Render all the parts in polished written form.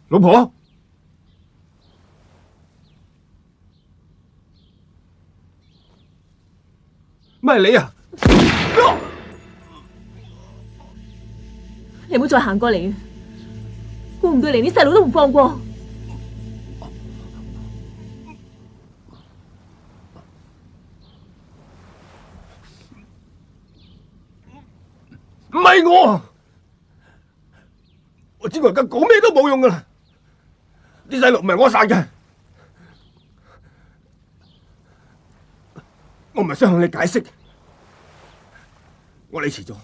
老婆，乜係你啊？你唔好再行過嚟啊！估唔到連啲細路都唔放過。唔係我知我而家講咩都冇用噶啦，啲細路唔係我殺嘅，我唔係想向你解釋，我理遲咗。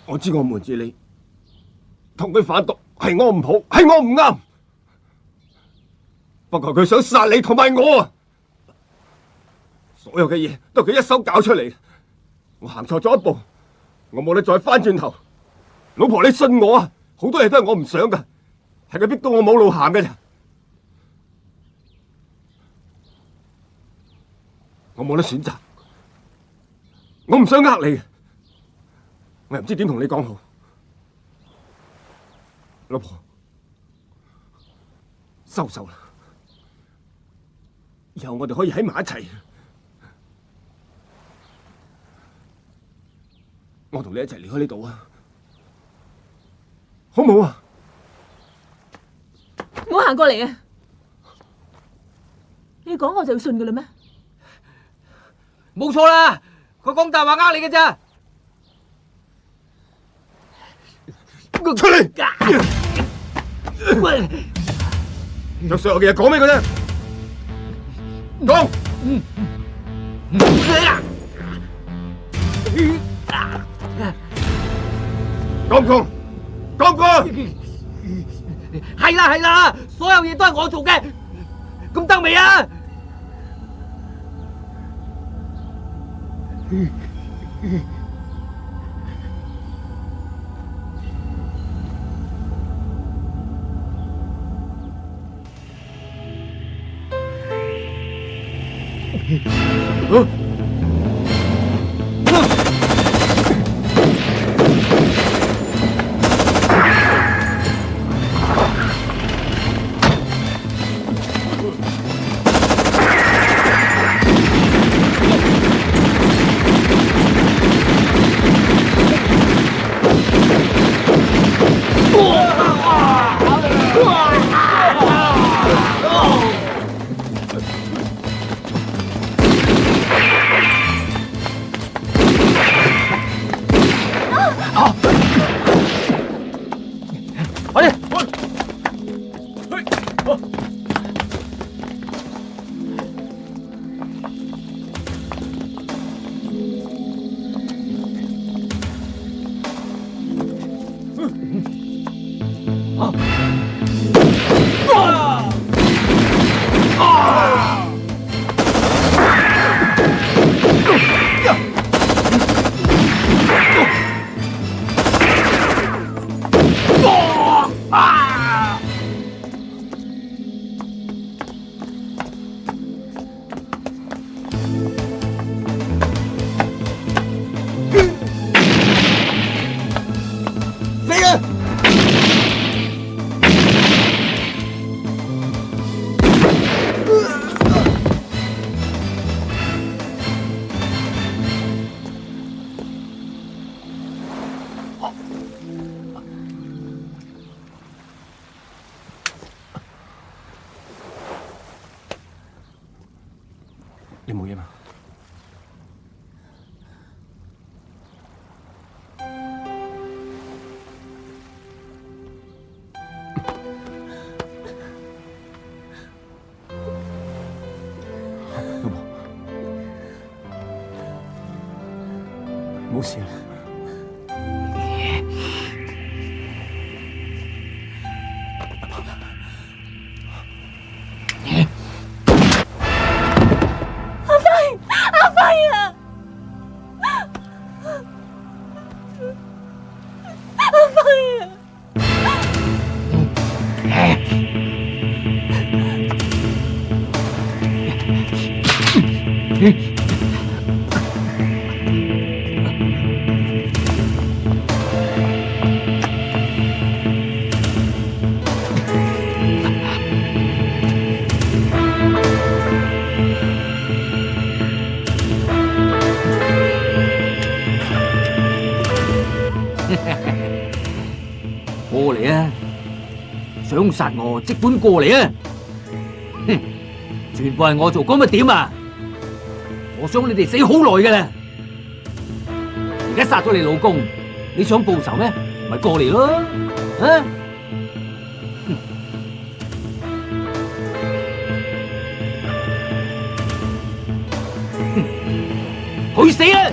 我知我瞞住你，同佢販毒係我唔好，係我唔啱。不過佢想殺你同埋我啊！所有嘅嘢都係佢一手搞出嚟。我行錯咗一步，我冇得再翻轉頭。老婆，你信我啊！好多嘢都係我唔想噶，係佢逼到我冇路行嘅咋。我冇得選擇，我唔想呃你，我又唔知點同你講好。老婆，收手啦！以後我哋可以喺埋一齊。我同你一齊離開呢度啊，好唔好啊？唔好行過嚟啊！你講我就要信噶啦咩？冇錯啦，佢講大話呃你嘅咋？出嚟！將所有嘅嘢講俾佢聽。講。講唔講？講唔講？係啦，所有嘢都係我做嘅，咁得未啊？你冇嘢嘛？老婆，冇事啦。阿輝啊！阿輝啊！過嚟啊！想殺我即管過嚟啊！哼，全部係我做，咁咪點啊？我想你哋死好耐㗎啦！而家殺咗你老公，你想報仇咩？咪過嚟咯！啊！去死啊！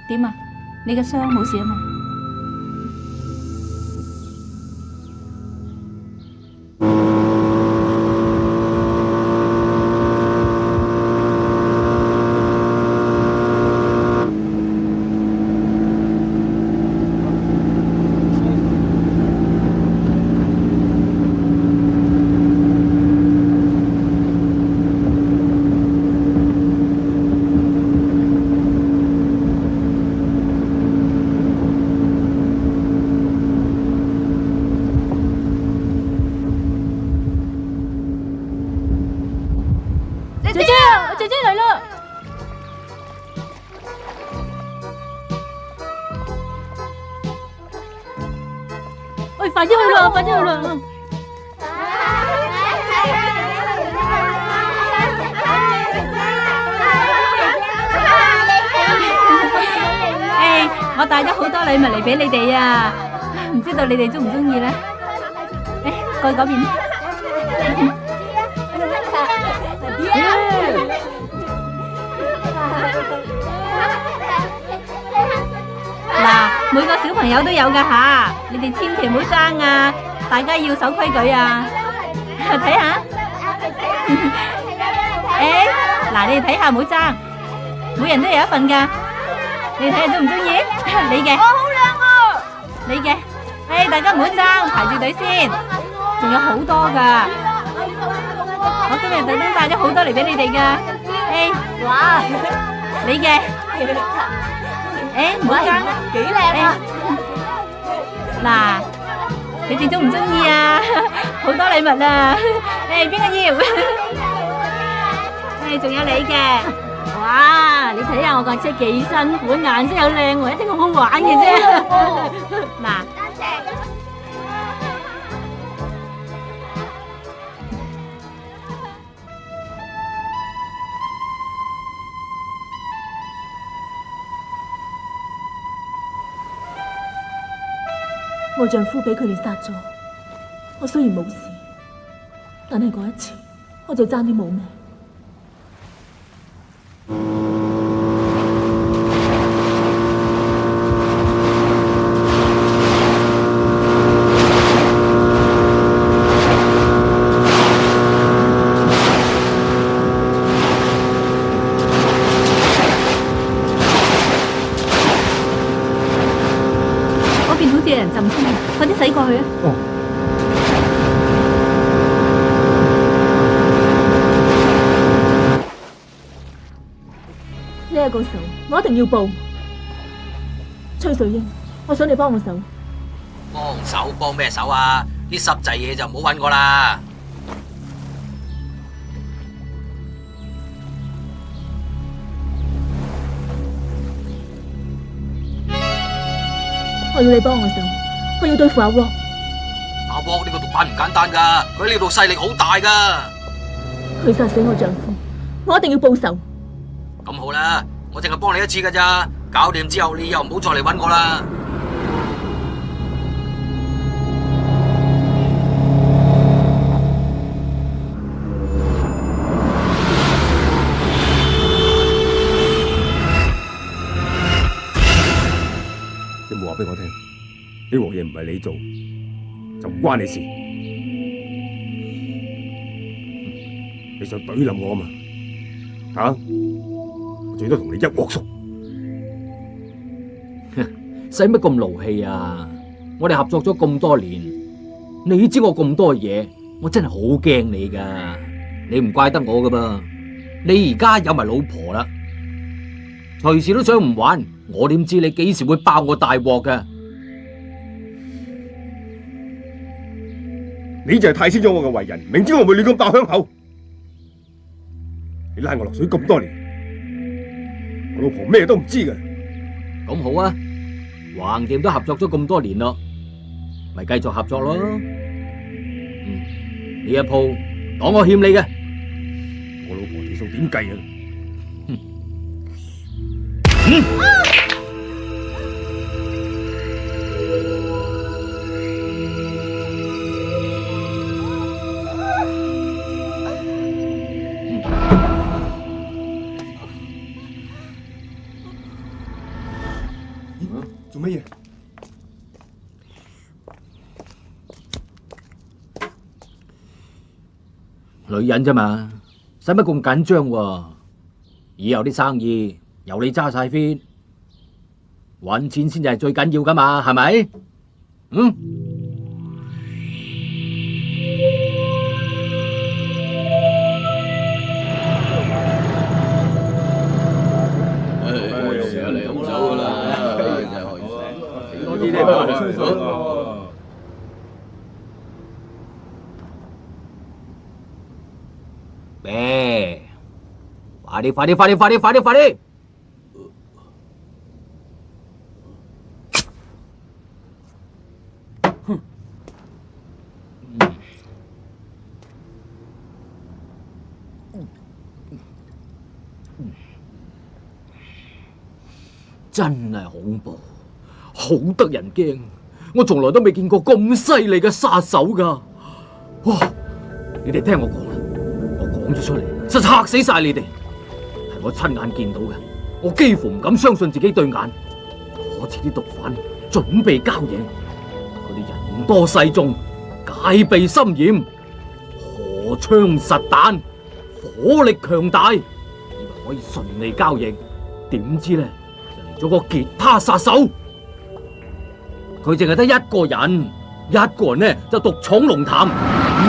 點啊？你嘅傷冇事啊嘛？姐姐嚟啦！喂，快啲去啦，快啲去啦！我帶咗好多禮物嚟俾你哋啊，唔知道你哋中唔中意咧？過去嗰邊。嗱，每個小朋友都有噶吓，你哋千祈唔好爭啊！大家要守規矩啊！睇下，嗱，你哋睇下唔好爭，每人都有一份噶。你睇下中唔中意？你嘅，好靚啊！你嘅，大家唔好爭，排住隊先，仲有好多噶。我今日特登帶咗好多嚟俾你哋噶。哇！你嘅，唔好爭，幾靚啊！嗱，你哋中唔中意啊？好多禮物啊！邊個要？仲有你嘅。哇！哇！你睇下我架車幾新款，顏色又靚喎，一定好好玩嘅啫。嗱，我丈夫俾佢哋殺咗，我雖然冇事，但係嗰一次我就爭啲冇命。嗰邊好似有人浸親，快啲駛過去啊！哦，呢一個仇我一定要報。崔瑞英，我想你幫我手。幫手幫咩手啊？啲濕滯嘢就唔好搵我啦。我要你幫我手，我要對付阿 Rock。阿波呢個毒販唔簡單噶，佢喺呢度勢力好大噶。佢殺死我丈夫，我一定要報仇。咁好啦，我淨係幫你一次噶咋，搞掂之後你又唔好再嚟搵我啦。你冇話俾我聽，呢鑊嘢唔係你做，就唔關你事。你想懟冧我啊嘛？吓，我最多同你一鑊熟。使乜咁勞氣啊？我哋合作咗咁多年，你知我咁多嘢，我真係好驚你噶。你唔怪得我噶噃，你而家有埋老婆啦，隨時都想唔玩，我點知你幾時會爆我大鑊噶？你就係太清楚我嘅為人，明知我唔會亂咁爆香口。你拉我落水咁多年，我老婆咩都唔知嘅。咁好啊，橫掂都合作咗咁多年咯，咪繼續合作咯。呢一鋪當我欠你嘅。我老婆條數點計啊？做乜嘢？女人啫嘛，使乜咁緊張喎？以後啲生意由你揸晒 fit，搵錢先至係最緊要噶嘛，係咪？嗯。咩？快啲！真係恐怖，好得人驚。我從來都未見過咁犀利嘅殺手噶。哇！你哋聽我講啦，我講咗出嚟，實嚇死晒你哋。係我親眼見到嘅，我幾乎唔敢相信自己對眼。嗰次啲毒販準備交嘢，佢哋人多勢眾，戒備森嚴，荷槍實彈，火力強大，以為可以順利交易，點知咧就嚟咗個吉他殺手。佢淨係得一個人，呢就獨闖龍潭，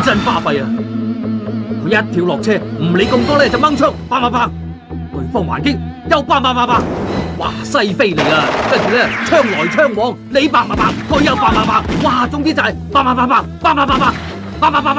真巴閉啊！佢一跳落車，唔理咁多咧就掹槍，砰砰砰，對方還擊，又砰砰砰砰，哇西飛嚟啦！跟住咧槍來槍往，你砰砰砰，佢又砰砰砰，哇總之就係砰砰砰砰，砰砰砰砰，砰砰砰砰，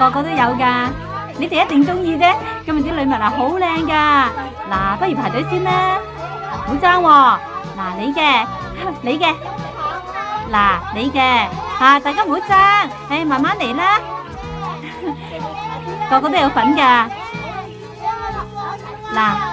個個都有噶，你哋一定中意啫。今日啲禮物啊好靚噶，嗱，不如排隊先啦，唔好爭喎。嗱，你嘅，你嘅，嗱，你嘅，大家唔好爭，慢慢嚟啦，個個都有份噶，嗱。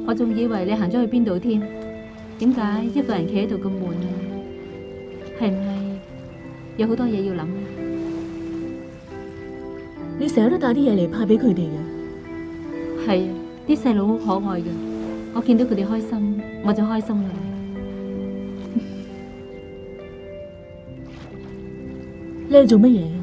我仲以為你行咗去邊度添？點解一個人企喺度咁悶啊？係唔係有好多嘢要諗啊？你成日都帶啲嘢嚟派俾佢哋嘅。係啊，啲細佬好可愛嘅，我見到佢哋開心，我就開心啦。你係做乜嘢啊？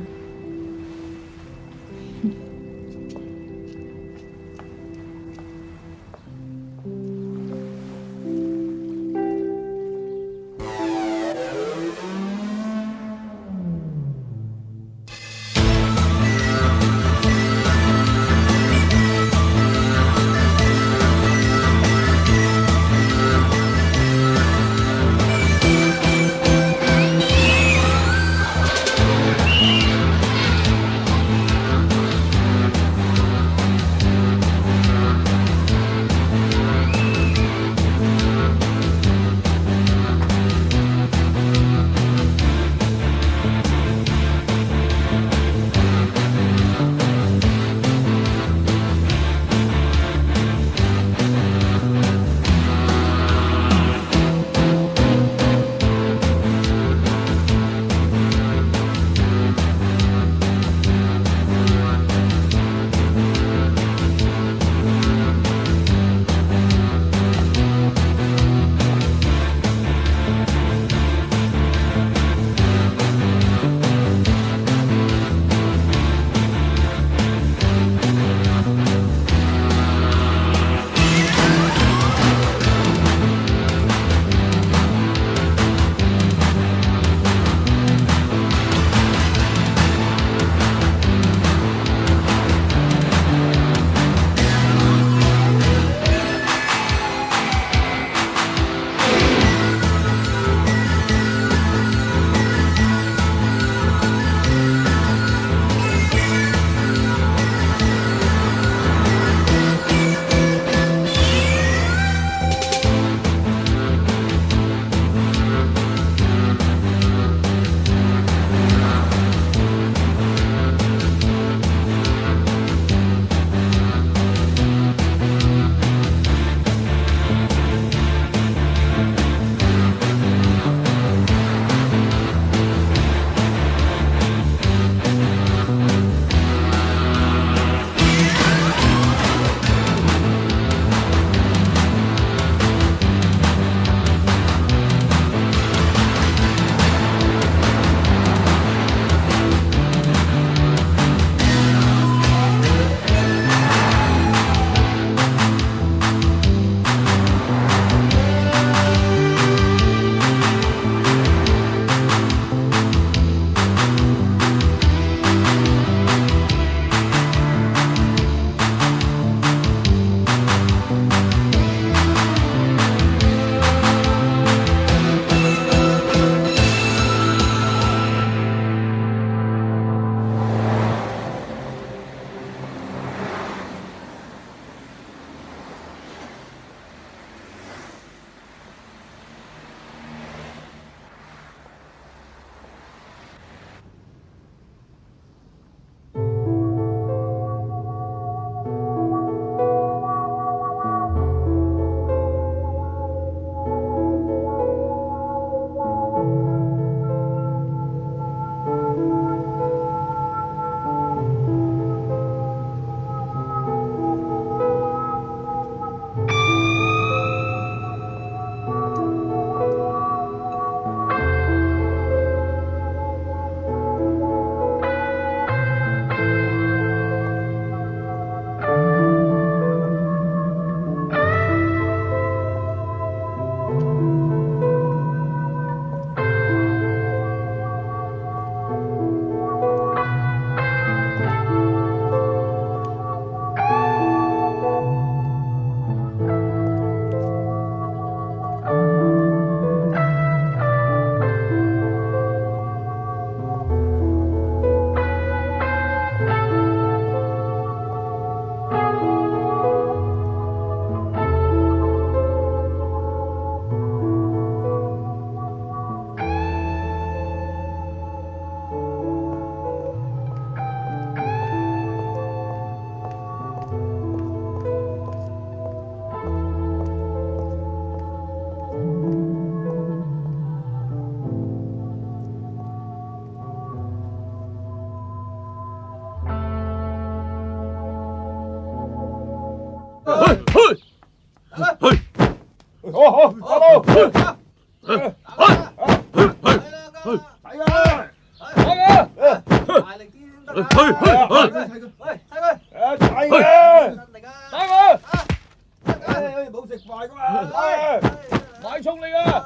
快衝你啊！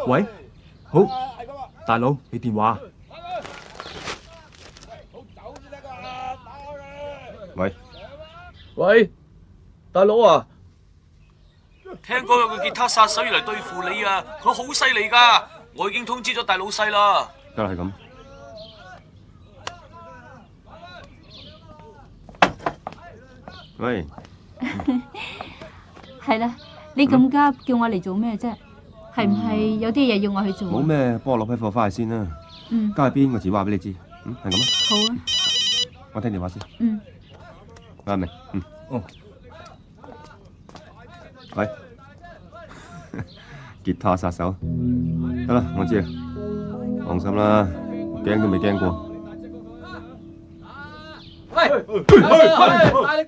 喂，好，大佬，你電話？喂，喂，大佬啊！聽講有個吉他殺手要嚟對付你啊！佢好犀利㗎，我已經通知咗大老細啦。得啦，係咁。喂，係啦，你咁急叫我嚟做咩啫？係唔係有啲嘢要我去做？冇咩，幫我落批貨翻去先啦。交去邊個字話俾你知。係咁啊。好啊。我聽電話先。阿明。哦。喂，吉他殺手，得啦，我知啦，放心啦，驚都未驚過。喂，大力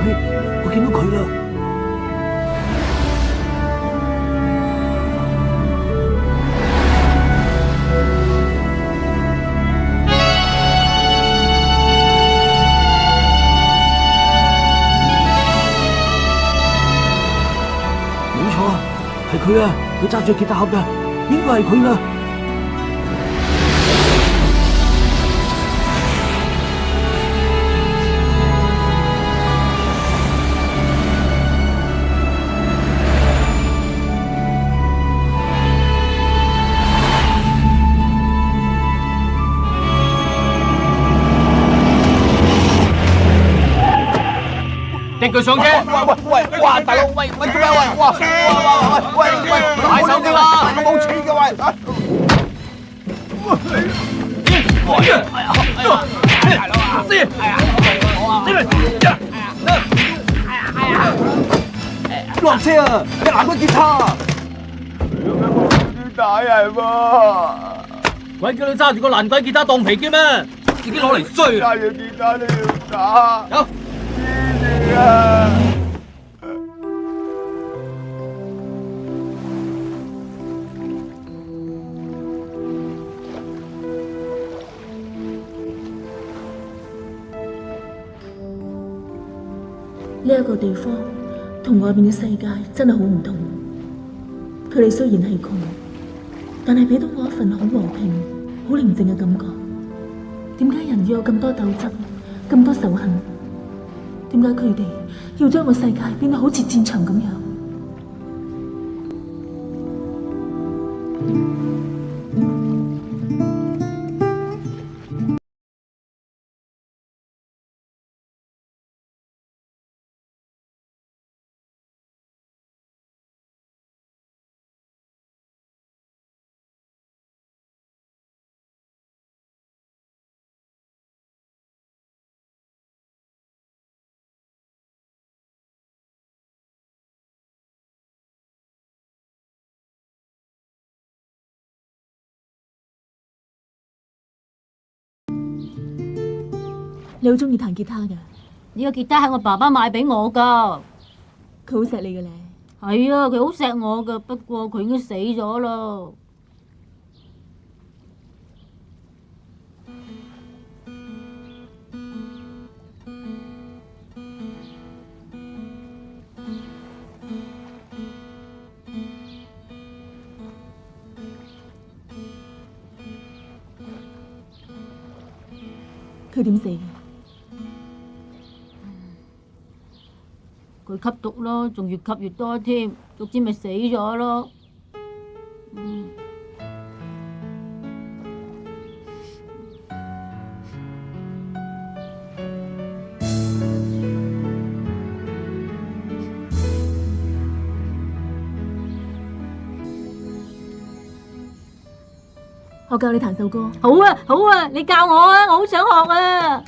啲！我見到佢啦！冇錯啊，係佢啊！佢揸住吉他盒㗎，應該係佢啦。一句上車！喂！哇！大佬，喂！做咩？喂！買手機啦！我冇錢嘅喂！大佬啊！落車啊！你拿個吉他。打人喎！鬼叫你揸住個爛鬼吉他當皮嘅咩？自己攞嚟衰啊！揸住吉他都要打。走！呢一個地方同外面嘅世界真係好唔同。佢哋雖然係窮，但係俾到我一份好和平、好寧靜嘅感覺。點解人要有咁多鬥爭、咁多仇恨？點解佢哋要將個世界變得好似戰場咁樣？你好中意彈吉他噶？呢個吉他係我爸爸買俾我噶。佢好錫你嘅咧。係啊，佢好錫我噶，不過佢已經死咗咯。佢點死嘅？佢吸毒咯，仲越吸越多添，逐漸咪死咗咯。我教你彈首歌。好啊，好啊，你教我啊，我好想學啊。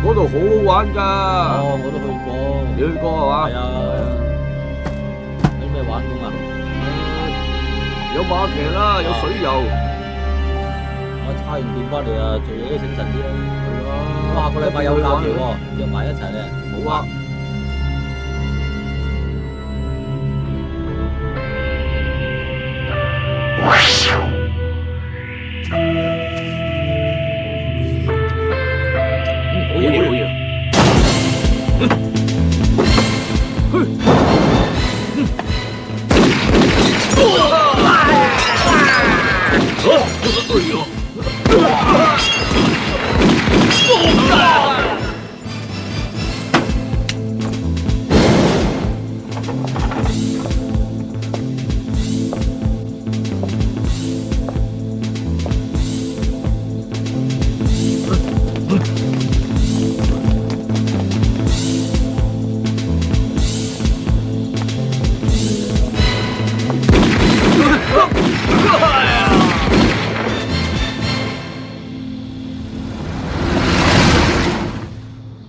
嗰度好好玩噶。哦，我都去過。你去過係嘛？係啊。有咩玩咁啊？有馬騎啦，有水遊。我差完電翻嚟啊，做嘢都醒神啲啦。係啊。我下個禮拜有假期喎，約埋一齊咧。好啊。好嘢，好嘢。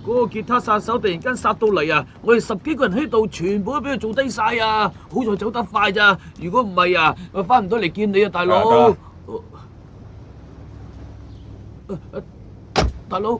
嗰個吉他殺手突然間殺到嚟啊！我哋10幾個人喺度，全部都俾佢做低晒啊！好在走得快咋，如果唔係啊，我翻唔到嚟見你啊，大佬。大佬。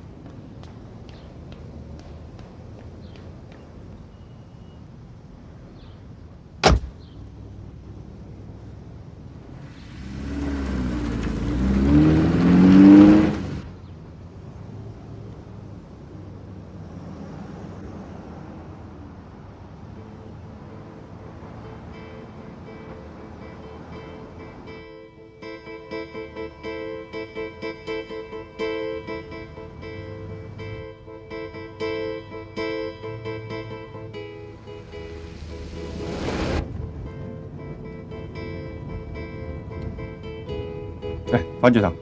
嚟，翻轉頭。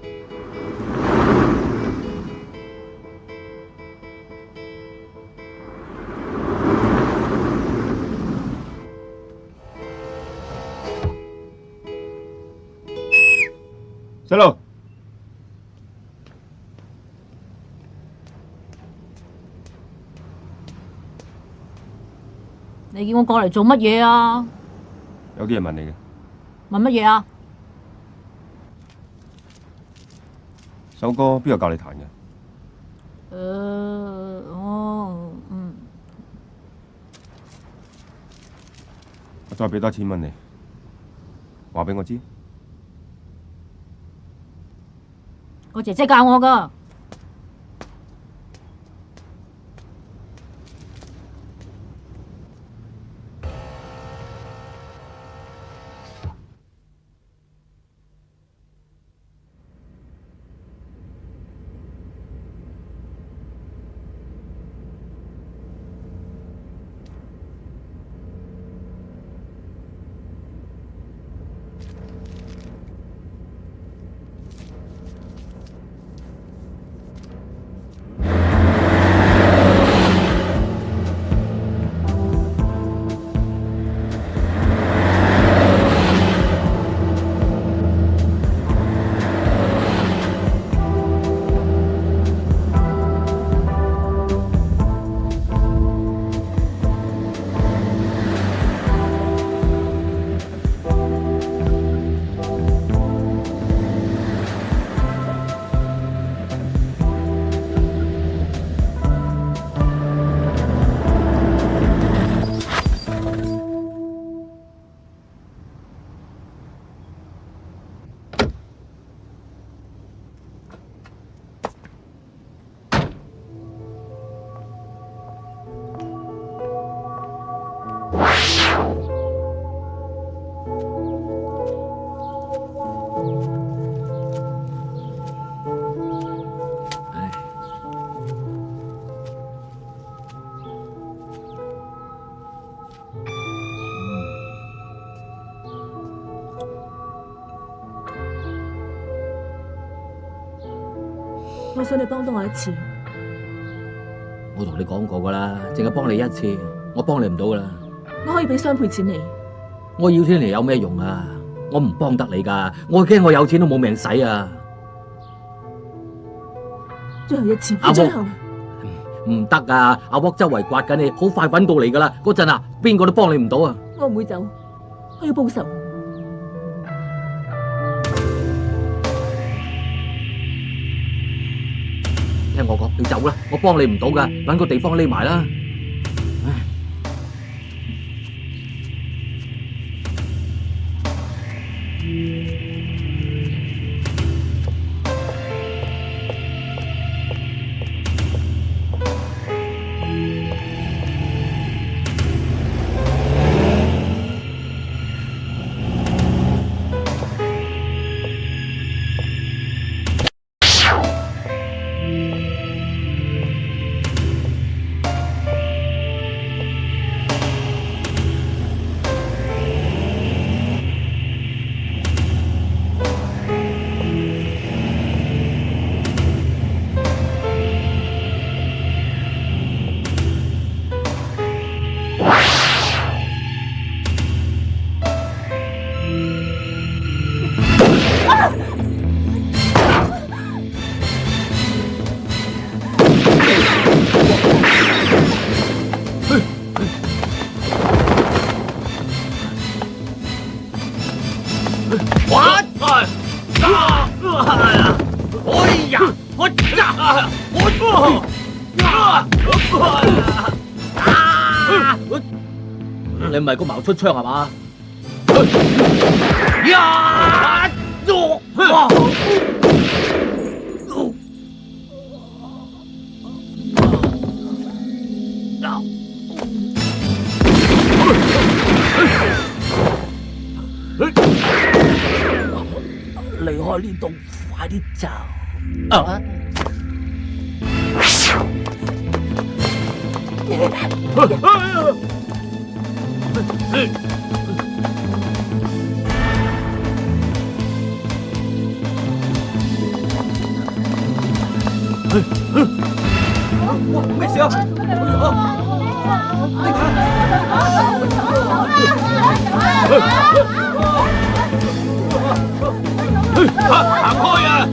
細路，你叫我過嚟做乜嘢啊？有啲嘢問你嘅。問乜嘢啊？首歌邊個教你彈嘅？我再俾多1000蚊你，話俾我知。我姐姐教我噶。我想你幫到我一次。我同你講過噶啦，淨係幫你一次，我幫你唔到噶啦。我可以俾雙倍錢你。我要錢嚟有咩用啊？我唔幫得你噶，我驚我有錢都冇命使啊！最後一次，阿最後。唔得啊！阿沃周圍刮緊你，好快揾到你噶啦。嗰陣啊，邊個都幫你唔到啊！我唔會走，我要報仇。聽我講，你走啦，我幫你唔到噶，揾個地方匿埋啦。你唔係個矛出槍係嘛？離開呢度，快啲走！咩事啊？行開啊！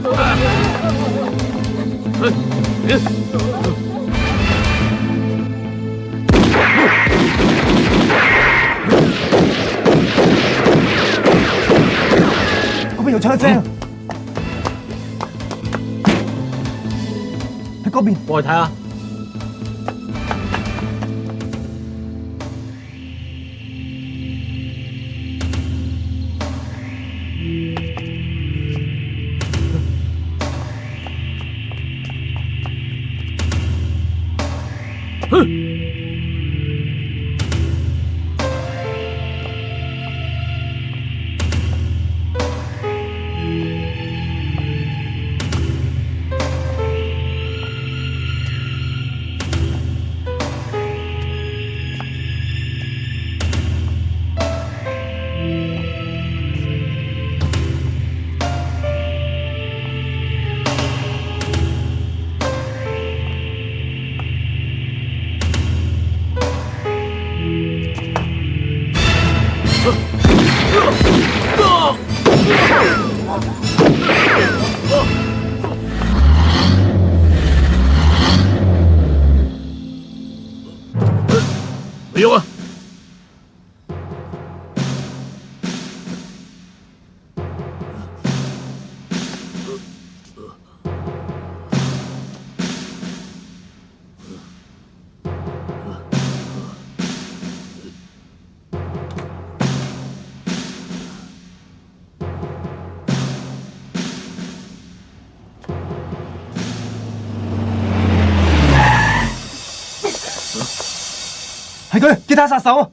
嗰邊有槍聲，喺嗰邊。過去睇下。唔喐啊！係佢，吉他殺手。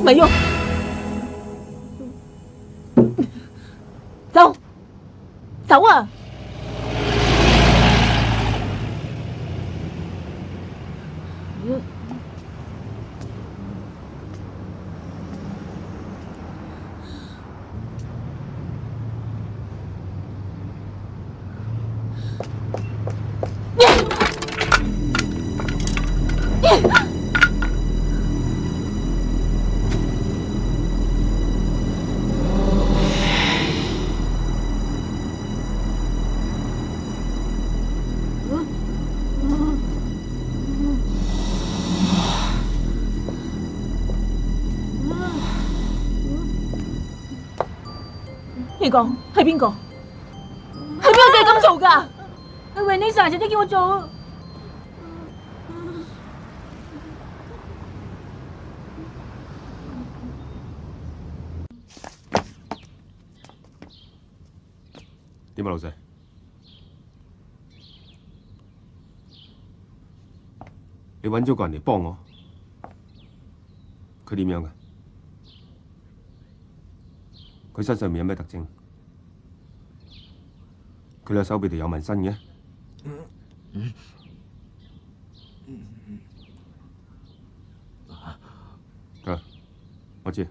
咪喐，走，走啊！你講係邊個？係邊個叫你咁做㗎？係Vanessa姐姐叫我做。點啊，老細？你揾咗個人嚟幫我，佢點樣㗎？佢身上面有咩特徵？佢兩手臂度有紋身嘅。啊，我知。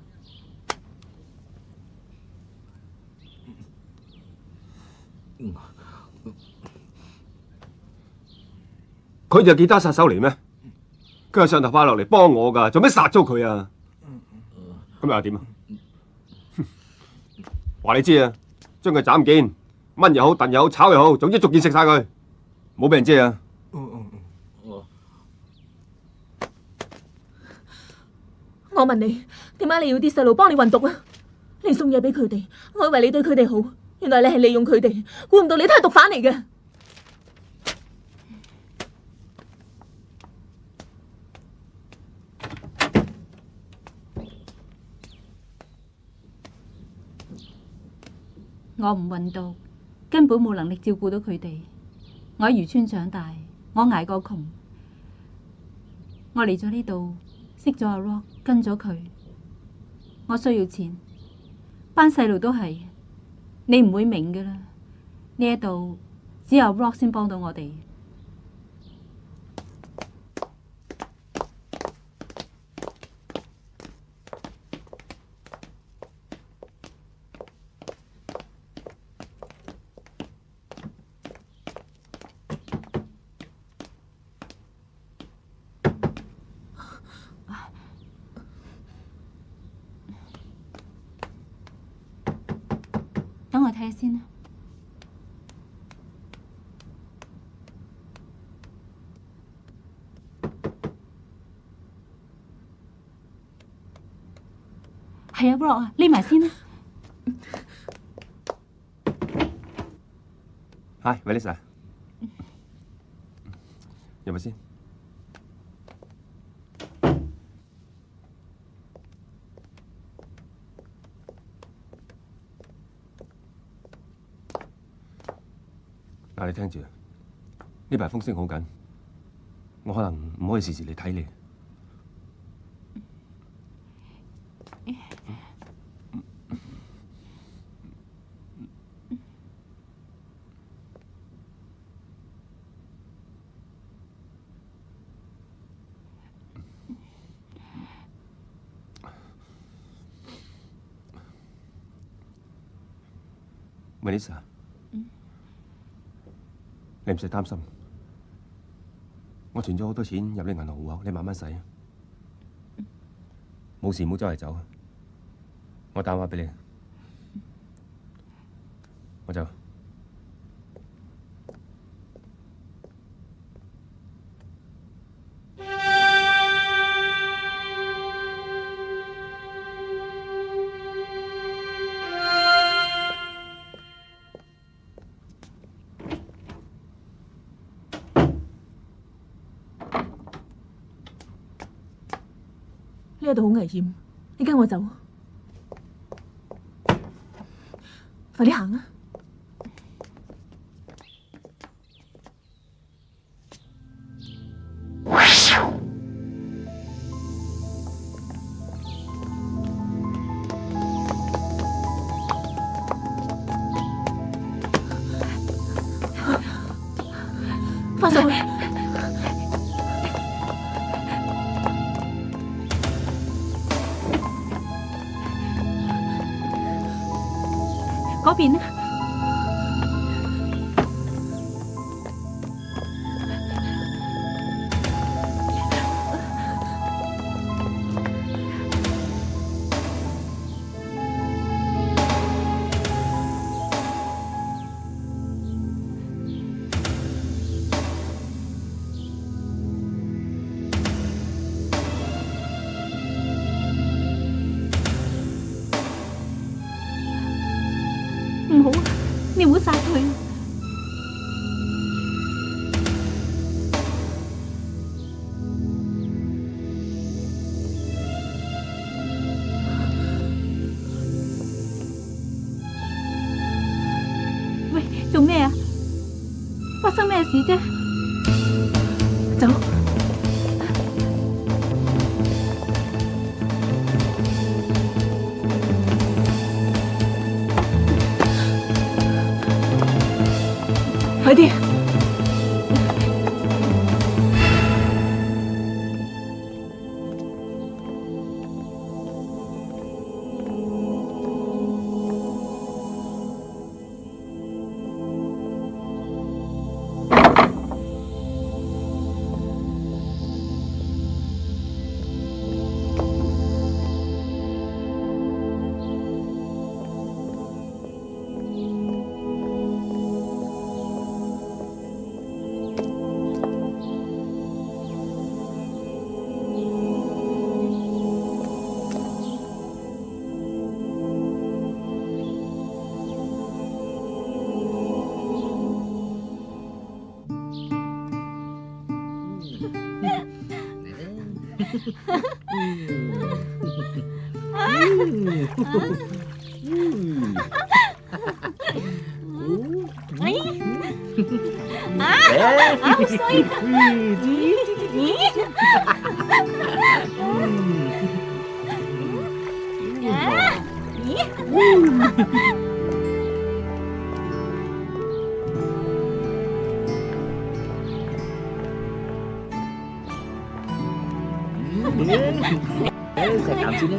佢就係吉他殺手嚟咩？佢係上頭派落嚟幫我㗎，做咩殺咗佢啊？咁又點啊？話你知啊，將佢斬件，炆又好，燉又好，炒又好，總之逐件食晒佢，冇俾人知啊！我問你，點解你要啲細路幫你運毒啊？你送嘢俾佢哋，我以為你對佢哋好，原來你係利用佢哋，估唔到你都係毒販嚟嘅。我唔運毒，根本冇能力照顧到佢哋。我喺漁村長大，我捱過窮。我嚟咗呢度，識咗阿 Rock， 跟咗佢。我需要錢，班細路都係。你唔會明㗎啦，呢一度只有 Rock 先幫到我哋。等我睇下先啦。係啊 ，Rock 啊，匿埋先啦。Hi Vanessa， 入咪先。嗱，你聽住，呢排風聲好緊，我可能唔可以時時嚟睇你。Vanessa， 你唔使擔心，我存咗好多錢入你銀行戶口，你慢慢使，冇事唔好周圍走，我打電話俾你，我走。呢度好危險，你跟我走，快啲行啊！翻上去。嗰邊呢？唔好啊！你唔好殺佢啊！喂，做咩啊？發生咩事啫？走。快啲！好衰食啖先啦。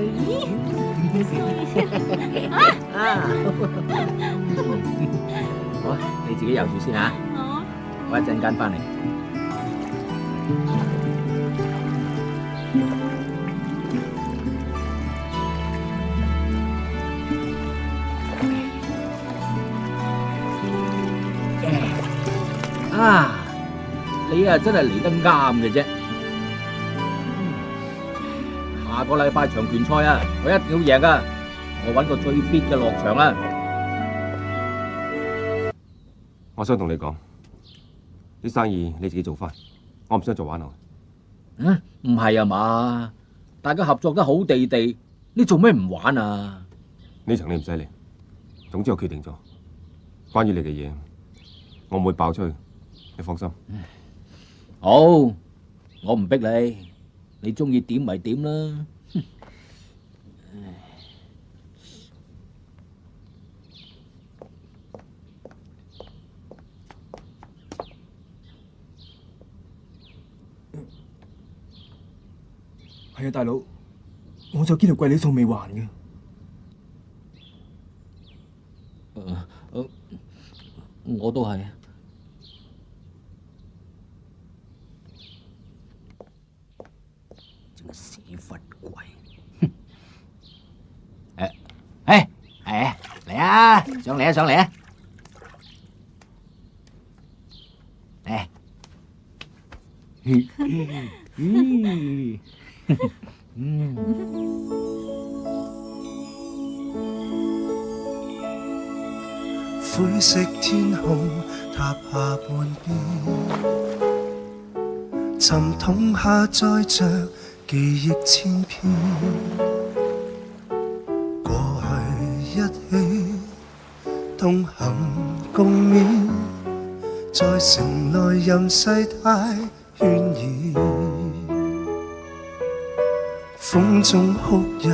好啊，你自己游住先吓，我一陣間翻嚟。啊，你啊真係嚟得啱嘅啫。下個禮拜長拳賽啊，我一定要贏啊！我揾個最 fit 嘅落場啦。我想同你講，啲生意你自己做翻，我唔想做玩偶。唔係啊嘛，大家合作得好地地，你做咩唔玩啊？呢場你唔使嚟，總之我決定咗，關於你嘅嘢，我唔會爆出去，你放心。好，我唔逼你，你中意點咪點啦。係啊，大佬，我就見到貴你數未還嘅。我都係。正屎忽鬼！嚟啊！上嚟啊！上嚟啊！灰色天空塌下半邊，沉痛下載着記憶千篇。過去一起同行共勉，在城內任世態渲染。風中哭泣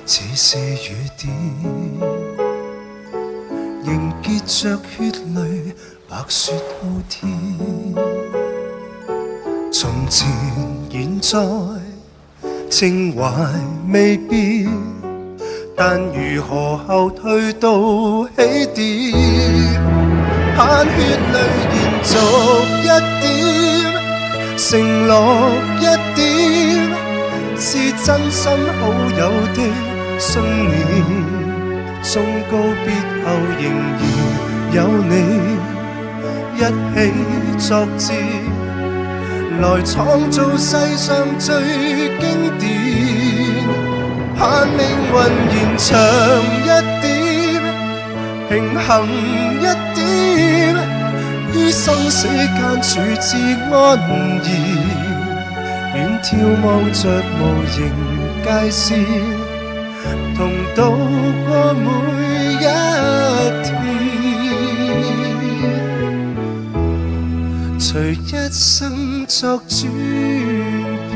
似是雨點，凝結着血淚，白雪鋪天。從前現在情懷未變，但如何後退到起點？盼血淚延續一點，承諾一點，是真心好友的信念。終告別後仍然有你一起作戰，來創造世上最經典。盼命運延長一點，平衡一點，於生死間處之安然，遠眺望着無形界線，同渡過每一天，隨一生作轉變。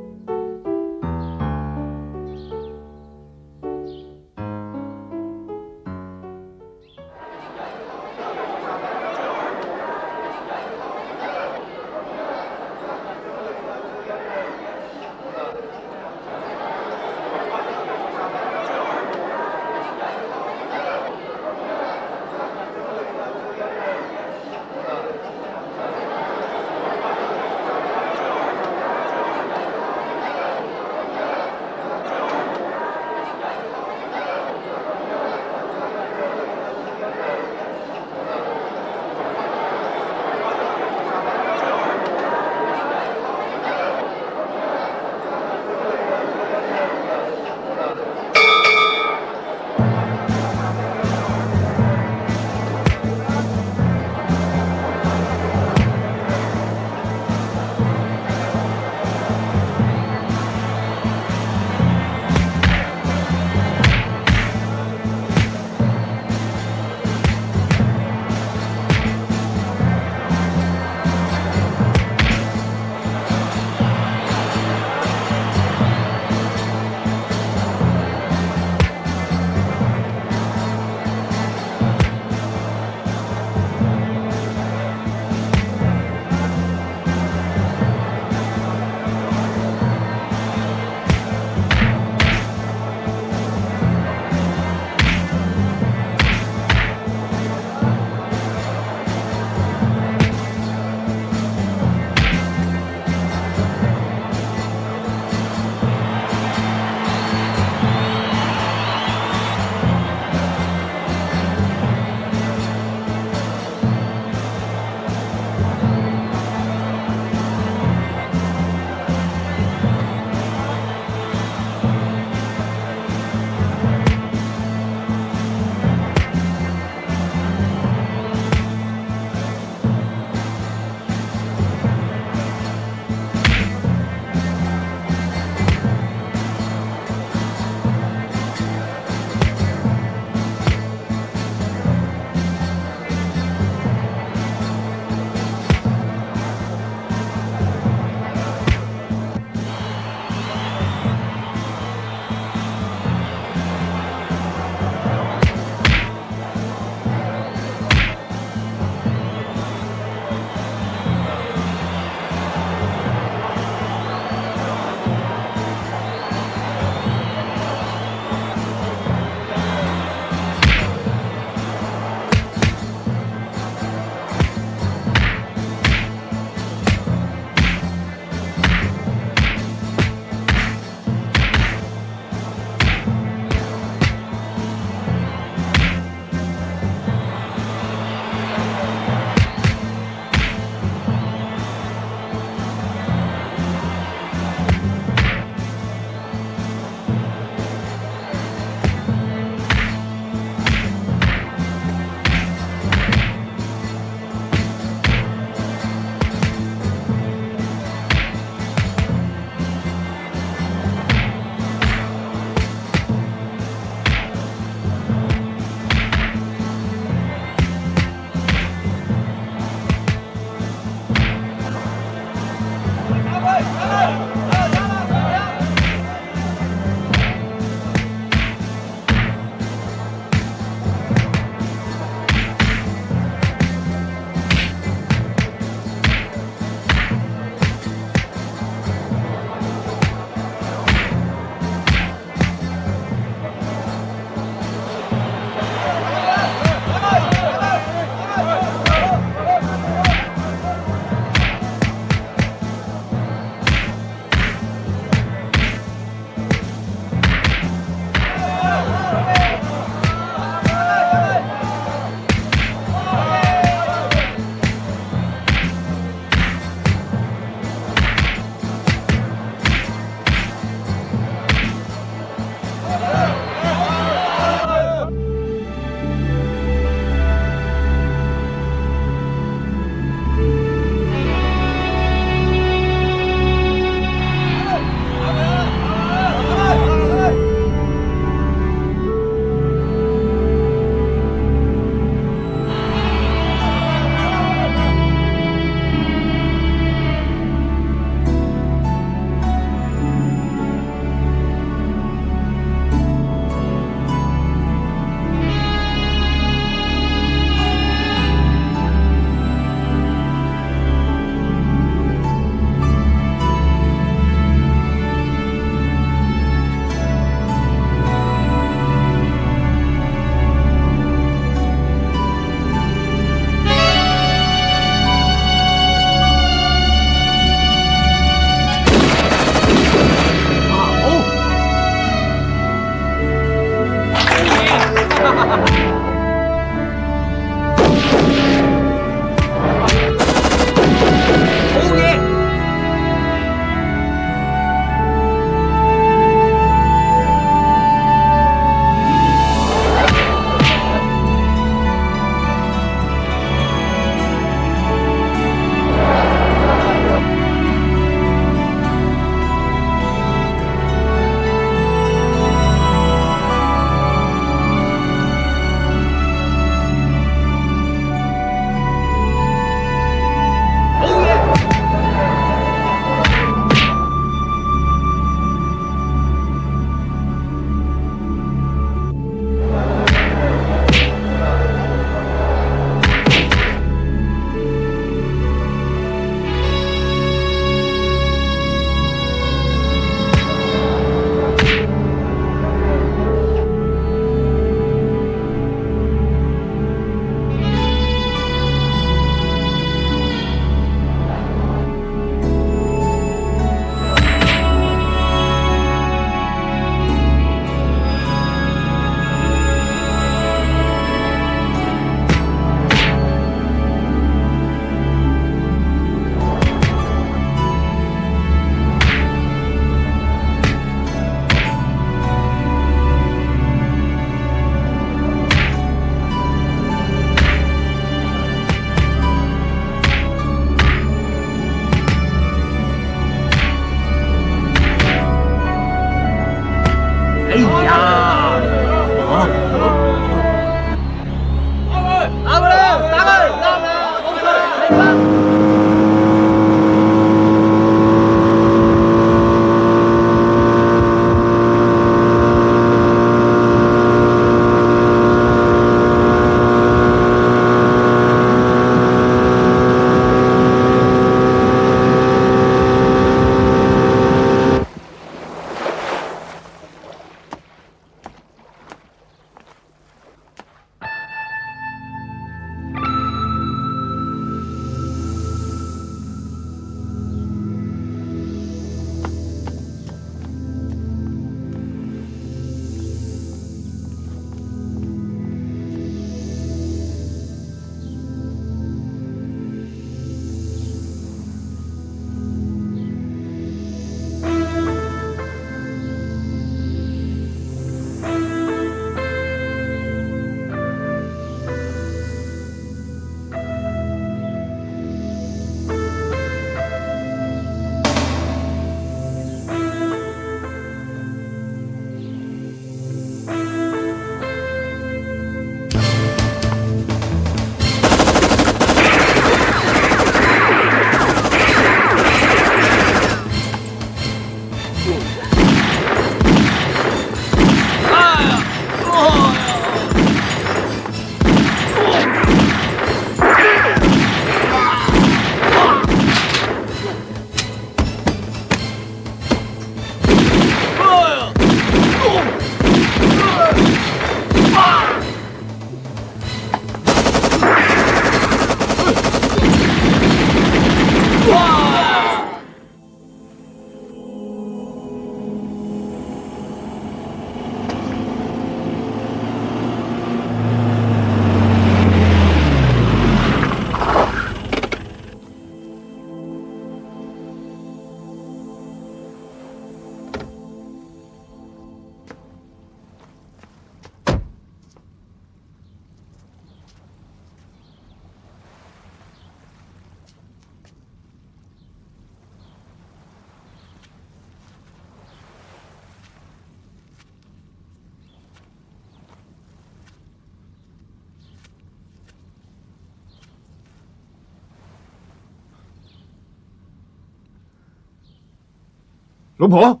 老婆，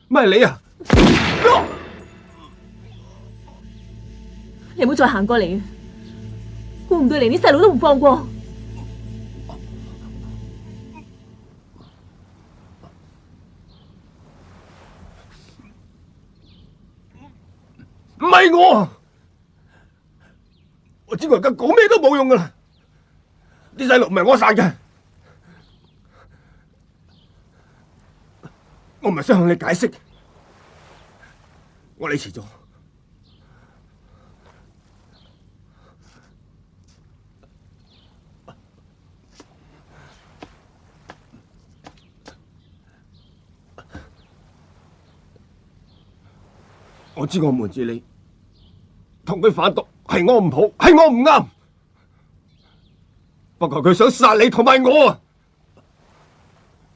乜係你啊？你唔好再行過嚟啊！估唔到連啲細路都唔放過。唔係我知我而家講咩都冇用噶啦，啲細路唔係我殺嘅，我唔係想向你解釋，我嚟遲咗。我知我瞞住你，同佢販毒係我唔好，係我唔啱。不過佢想殺你同埋我啊！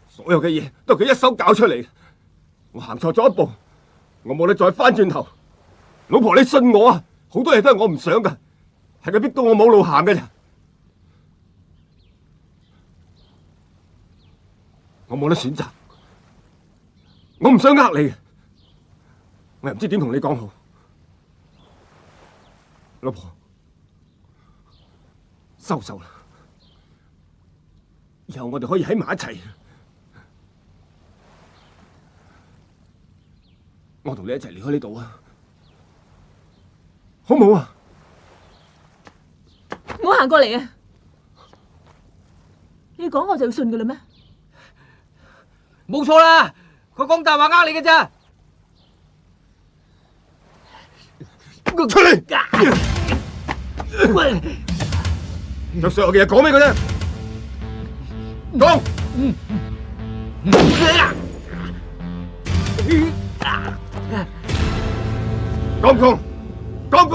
所有嘅嘢都係佢一手搞出嚟。我行錯咗一步，我冇得再翻轉頭。老婆，你信我啊！好多嘢都係我唔想噶，係佢逼到我冇路行嘅咋。我冇得選擇，我唔想呃你。我又唔知點同你講好，老婆，收手啦！以後我哋可以喺埋一齊。我同你一齊離開呢度啊，好唔好啊？唔好行過嚟啊！你講我就要信噶啦咩？冇錯啦，佢講大話呃你嘅咋。出嚟！將所有嘅嘢講俾佢聽，講。講講。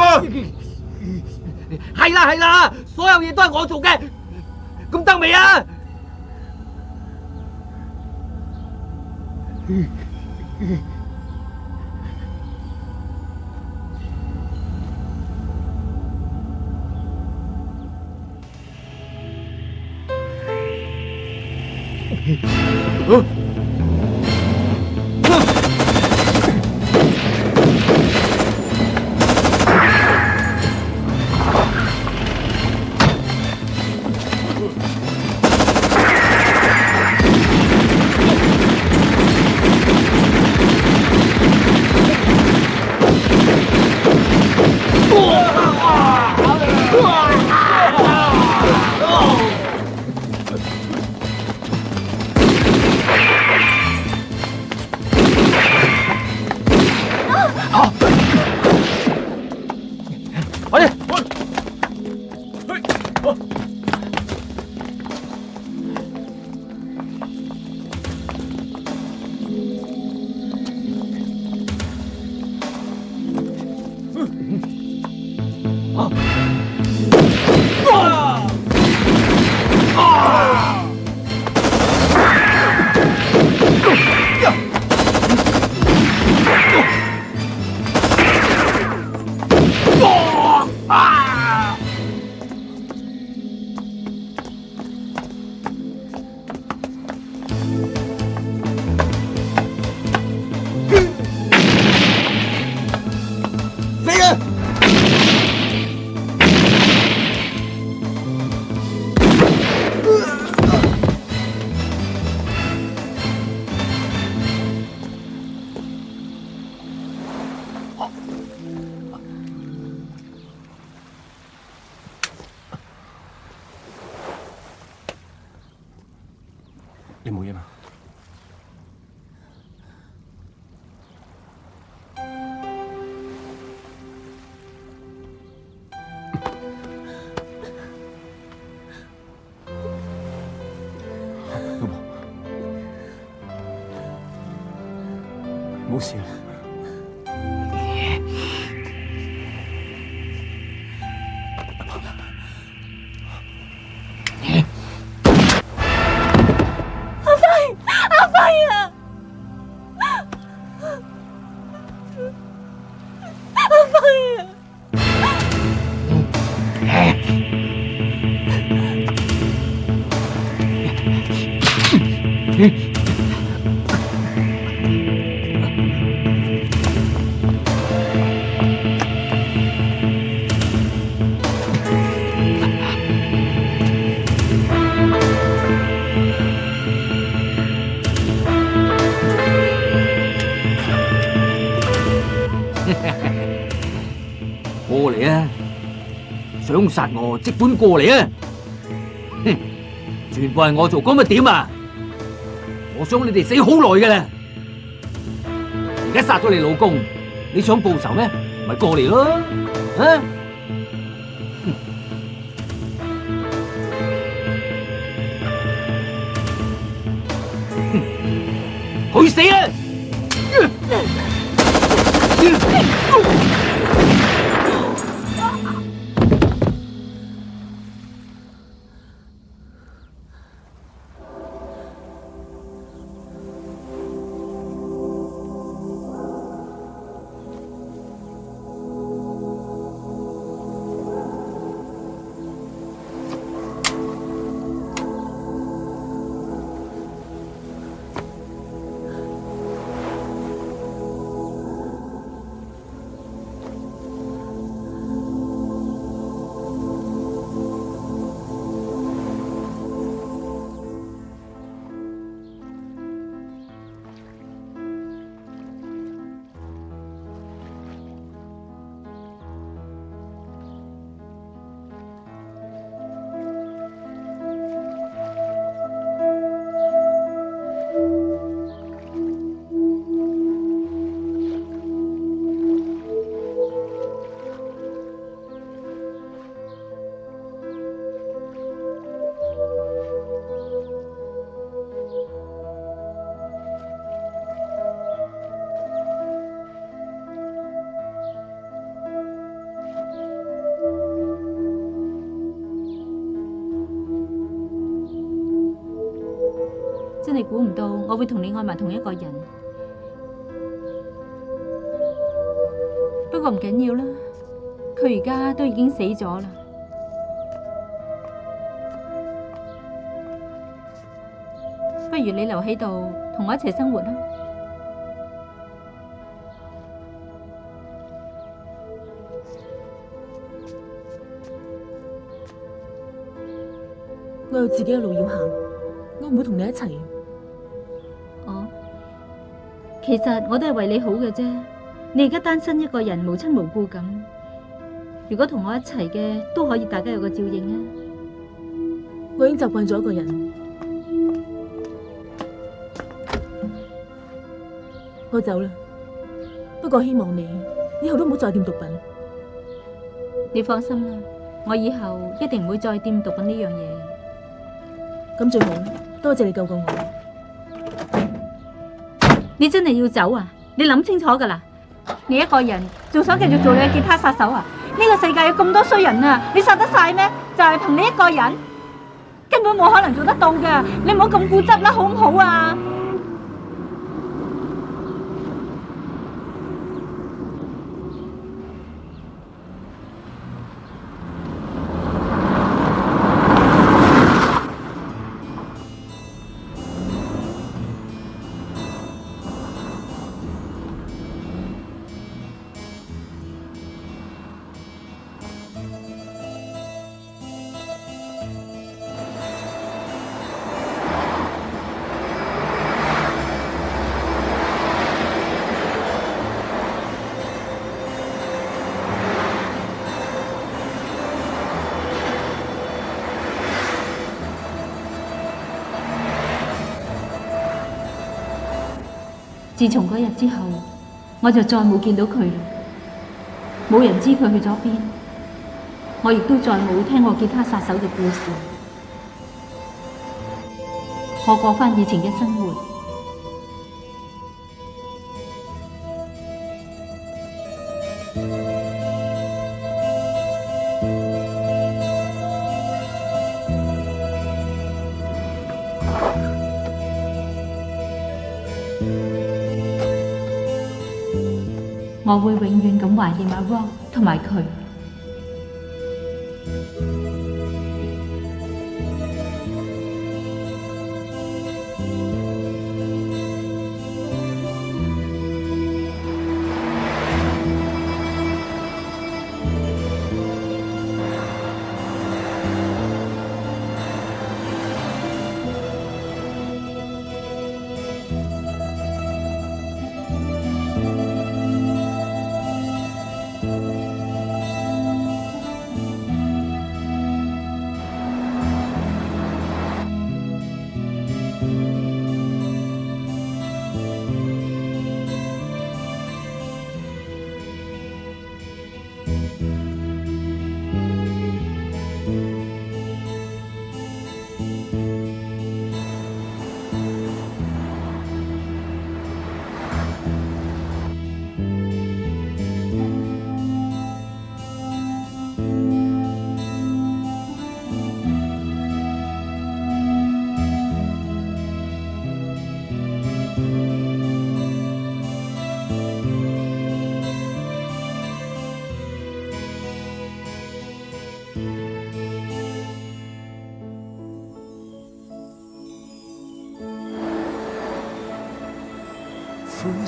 係啦，所有嘢都係我做嘅，咁得未啊？你冇嘢嘛？老婆，冇事啦。過嚟啊！想殺我即管過嚟啊！哼，全部係我做，咁咪點啊？我想你哋死好耐㗎啦！而家殺咗你老公，你想報仇咩？咪過嚟咯！啊！去死啊！真係估唔到我會同你愛埋同一個人。不過唔緊要啦，佢而家都已經死咗啦。不如你留喺度同我一齊生活啦。我有自己嘅路要行，我唔會同你一齊。其實我都係為你好嘅啫。你而家單身一個人，無親無故咁，如果同我一齊嘅，都可以大家有個照應啊。我已經習慣咗一個人，我走啦。不過希望你以後都唔好再掂毒品。你放心啦，我以後一定唔會再掂毒品呢樣嘢。咁最好啦，多謝你救過我。你真係要走啊？你諗清楚噶啦！你一個人仲想繼續做你嘅吉他殺手啊？呢個世界有咁多衰人啊，你殺得晒咩？就係憑你一個人，根本冇可能做得到噶！你唔好咁固執啦，好唔好啊？自從嗰日之後，我就再冇見到佢啦，冇人知佢去咗邊，我亦都再冇聽過吉他殺手嘅故事。我過返以前嘅生活。我會永遠咁懷念阿 Rock 同埋佢。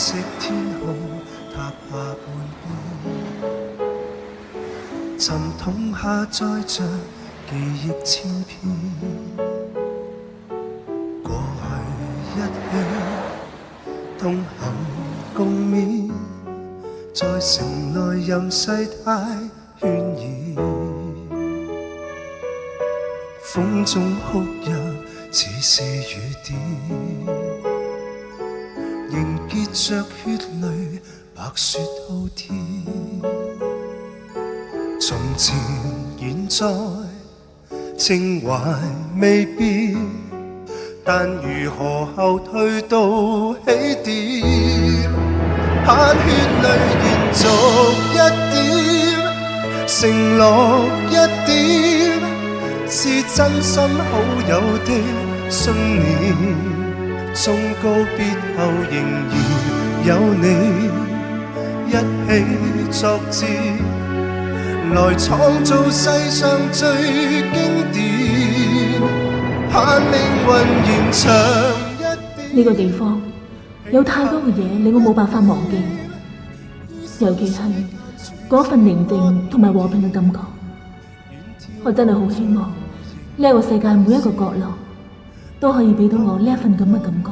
色天空塌下半邊，塵桶下載着記憶千篇，過去一起同行共勉，在城內任世態渲染，風中哭泣似是雨點，凝結着血淚，白雪滔天。從前現在情懷未變，但如何後退到起點？盼血淚延續一點，承諾一點，是真心好友的信念。縱告別後仍然有你一起作戰，來創造世上最經典，盼命運延長一點。呢個地方有太多嘅嘢令我冇辦法忘記，尤其係嗰份寧靜同埋和平嘅感覺。我真係好希望呢個世界每一個角落都可以俾到我呢一份咁嘅感覺。